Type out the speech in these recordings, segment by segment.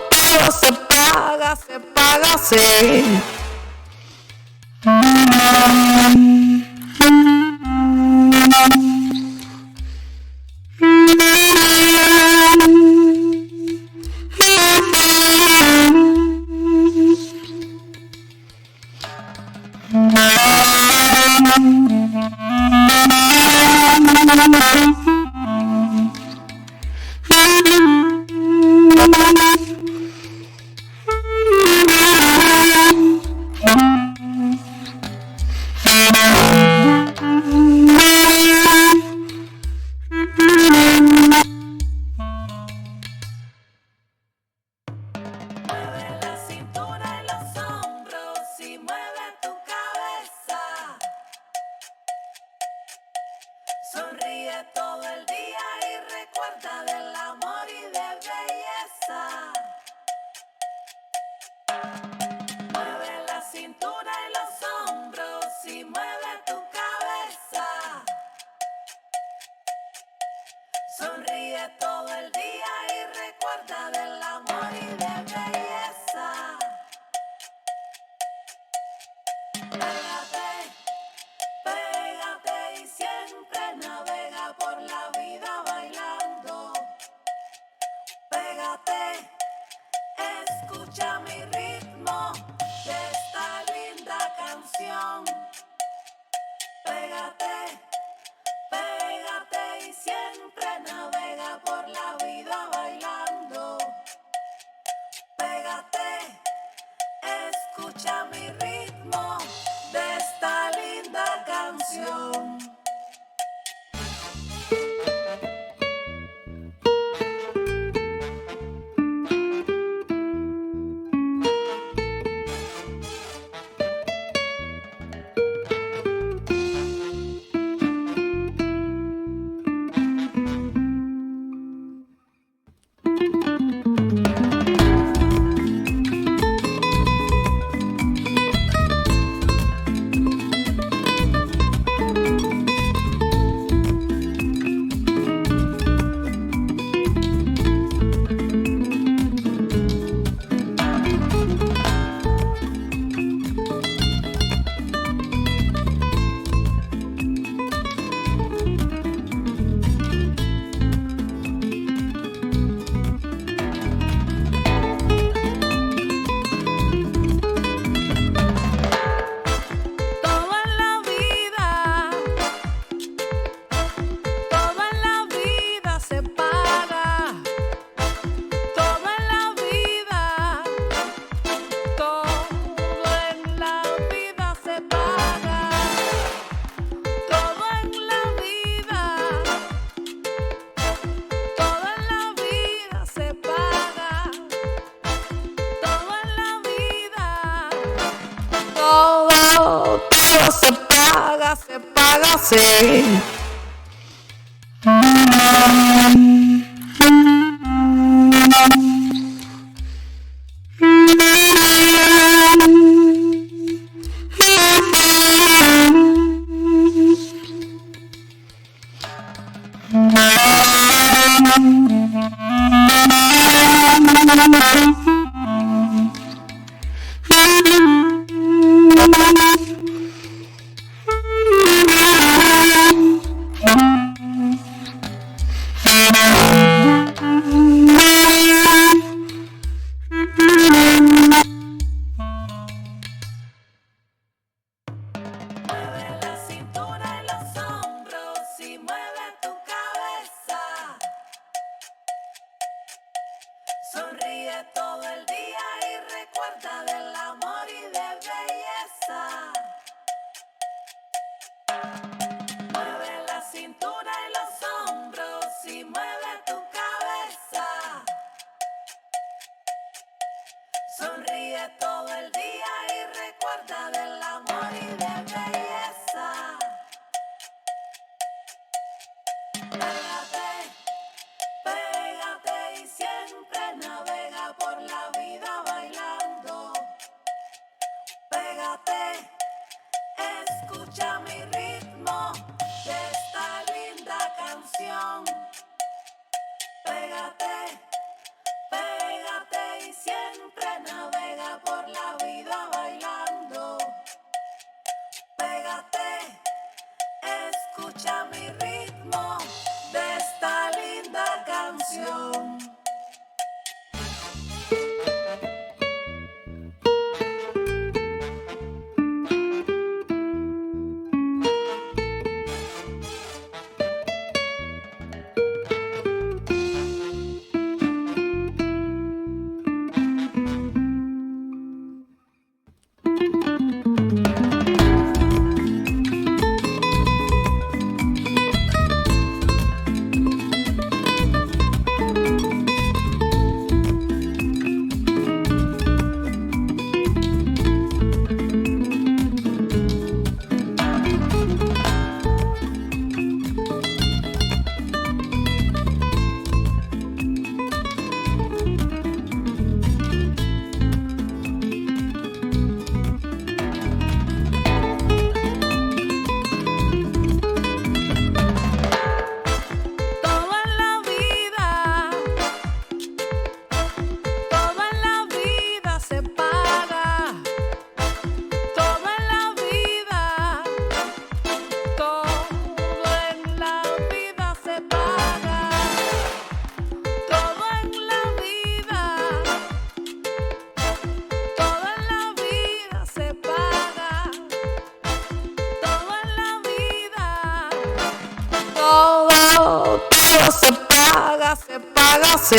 Todo se paga, sí. Sonríe todo el día y recuerda del amor y de belleza. Mueve la cintura y los hombros y mueve tu cabeza. Sonríe todo el día y recuerda del amor y de belleza. Pégate, pégate y siempre navega por la vida bailando. Pégate, escucha mi ritmo de esta linda canción. Pégate, pégate y siempre navega por la vida bailando. Pégate, escucha mi ritmo de esta linda canción. Todo se paga, sí. recuerda del amor y de belleza. Pégate, pégate y siempre navega por la vida bailando. Pégate, escucha mi ritmo de esta linda canción. Pégate, pégate y siempre navega por la vida bailando. Pégate, escucha mi ritmo de esta linda canción. Todo se paga, sí.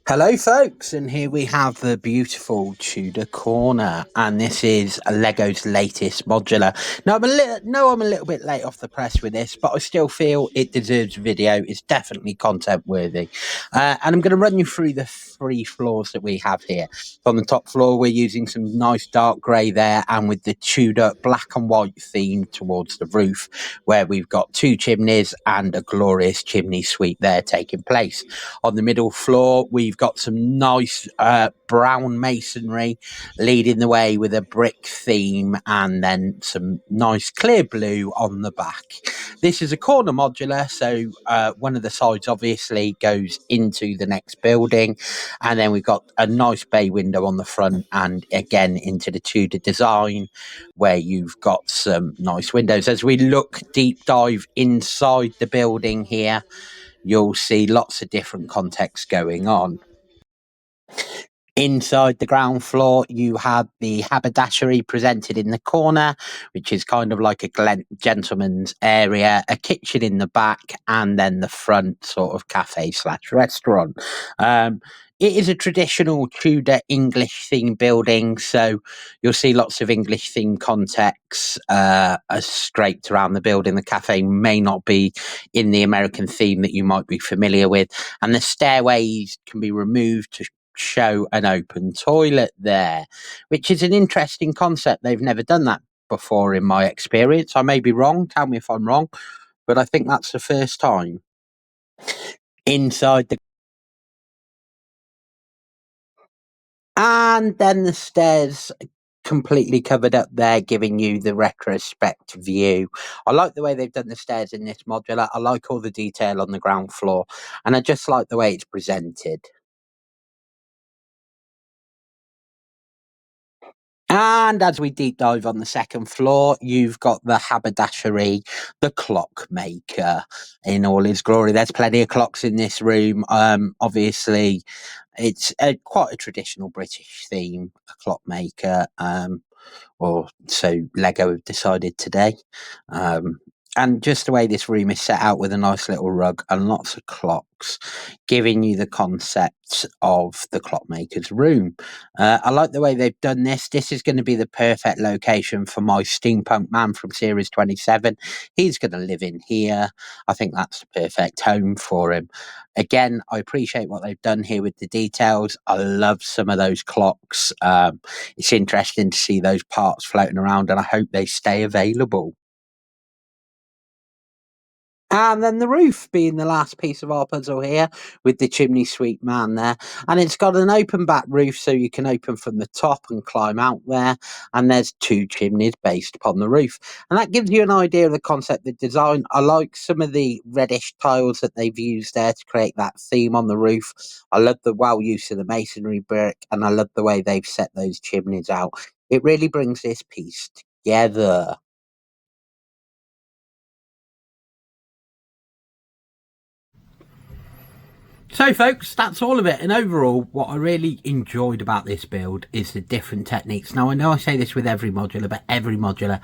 Hello, folks, and here we have the beautiful Tudor Corner, and this is Lego's latest modular. Now, I'm a little bit late off the press with this, but I still feel it deserves a video. It's definitely content worthy, and I'm going to run you through the 3 floors that we have here. On the top floor, we're using some nice dark grey there, and with the Tudor black and white theme towards the roof, where we've got 2 chimneys and a glorious chimney suite there taking place. On the middle floor, we've got some nice brown masonry leading the way with a brick theme, and then some nice clear blue on the back. This is a corner modular, so one of the sides obviously goes into the next building, and then we've got a nice bay window on the front and again into the Tudor design where you've got some nice windows. As we look deep dive inside the building here, you'll see lots of different contexts going on. Inside the ground floor, you have the haberdashery presented in the corner, which is kind of like a gentleman's area, a kitchen in the back, and then the front sort of cafe/restaurant. It is a traditional Tudor English themed building, so you'll see lots of English themed contexts draped around the building. The cafe may not be in the American theme that you might be familiar with, and the stairways can be removed to show an open toilet there, which is an interesting concept. They've never done that before in my experience. I may be wrong, tell me if I'm wrong, but I think that's the first time. Inside the and then the stairs completely covered up there, giving you the retrospect view. I like the way they've done the stairs in this modular. I like all the detail on the ground floor, and I just like the way it's presented. And as we deep dive on the second floor, you've got the haberdashery, the clockmaker in all his glory. There's plenty of clocks in this room. Obviously, it's quite a traditional British theme, a clockmaker. Or so Lego have decided today. And just the way this room is set out with a nice little rug and lots of clocks, giving you the concept of the clockmaker's room. I like the way they've done this. This is going to be the perfect location for my steampunk man from Series 27. He's going to live in here. I think that's the perfect home for him. Again, I appreciate what they've done here with the details. I love some of those clocks. It's interesting to see those parts floating around, and I hope they stay available. And then the roof being the last piece of our puzzle here with the chimney sweep man there. And it's got an open back roof so you can open from the top and climb out there. And there's 2 chimneys based upon the roof. And that gives you an idea of the concept, the design. I like some of the reddish tiles that they've used there to create that theme on the roof. I love the well use of the masonry brick, and I love the way they've set those chimneys out. It really brings this piece together. So folks, that's all of it. And overall, what I really enjoyed about this build is the different techniques. Now, I know I say this with every modular, but every modular,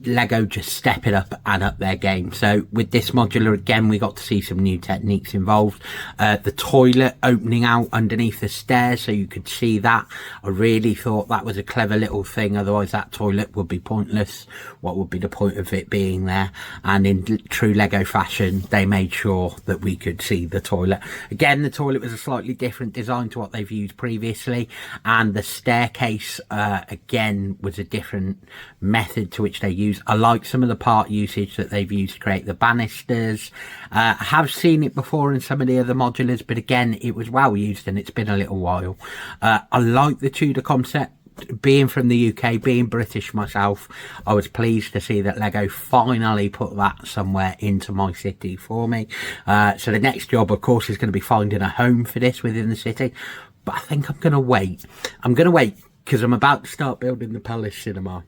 Lego just step it up and up their game. So with this modular, again, we got to see some new techniques involved. The toilet opening out underneath the stairs so you could see that. I really thought that was a clever little thing. Otherwise that toilet would be pointless. What would be the point of it being there? And in true Lego fashion, they made sure that we could see the toilet. Again, the toilet was a slightly different design to what they've used previously. And the staircase, again, was a different method to which they used. I like some of the part usage that they've used to create the banisters. I have seen it before in some of the other modulars, but again, it was well used and it's been a little while. I like the Tudor concept. Being from the UK, being British myself, I was pleased to see that Lego finally put that somewhere into my city for me. So the next job, of course, is going to be finding a home for this within the city. But I think I'm going to wait. I'm going to wait because I'm about to start building the Palace Cinema.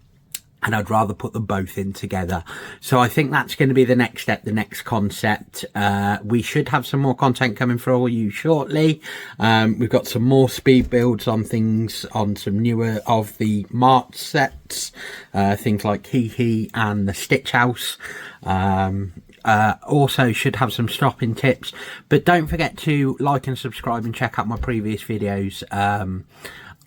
And I'd rather put them both in together. So I think that's going to be the next step, the next concept. We should have some more content coming for you shortly. We've got some more speed builds on things, on some newer of the March sets. Things like Hee Hee and the Stitch House. Also should have some stopping tips. But don't forget to like and subscribe and check out my previous videos.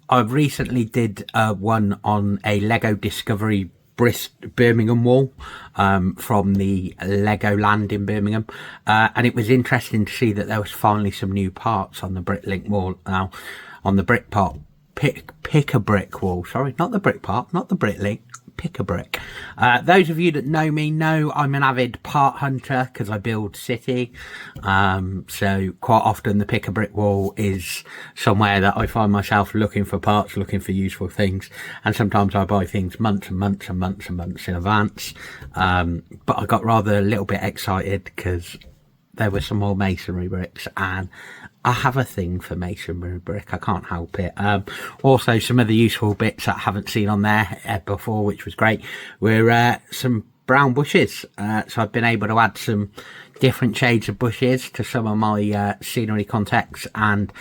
I've recently did one on a Lego Discovery Birmingham wall from the Legoland in Birmingham, and it was interesting to see that there was finally some new parts on the Bricklink wall. Now, on the brick part, pick a brick wall. Sorry, not the brick part, not the Bricklink. Pick a brick. Those of you that know me know I'm an avid part hunter because I build city. So quite often the pick a brick wall is somewhere that I find myself looking for parts, looking for useful things. And sometimes I buy things months and months and months and months in advance. But I got rather a little bit excited because there were some more masonry bricks, and I have a thing for masonry brick. I can't help it. Also, some of the useful bits that I haven't seen on there before, which was great, were some brown bushes. So I've been able to add some different shades of bushes to some of my scenery contexts, and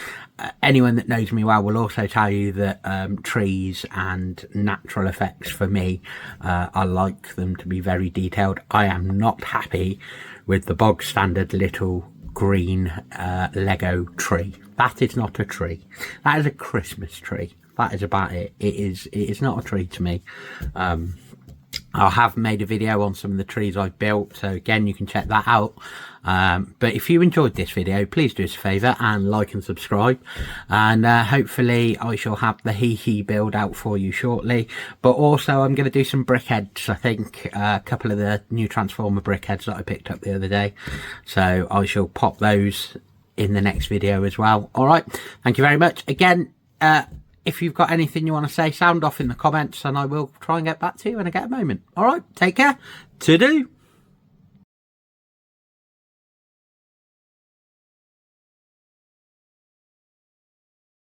anyone that knows me well will also tell you that trees and natural effects for me, I like them to be very detailed. I am not happy with the bog standard little green Lego tree. That is not a tree. That is a Christmas tree. That is about it. It is not a tree to me. I have made a video on some of the trees I've built, so again you can check that out. But if you enjoyed this video, please do us a favour and like and subscribe, and hopefully I shall have the Hee Hee build out for you shortly. But also I'm going to do some brickheads. I think a couple of the new Transformer brickheads that I picked up the other day, so I shall pop those in the next video as well. Alright, thank you very much. Again, if you've got anything you want to say, sound off in the comments and I will try and get back to you when I get a moment. Alright, take care. To-do.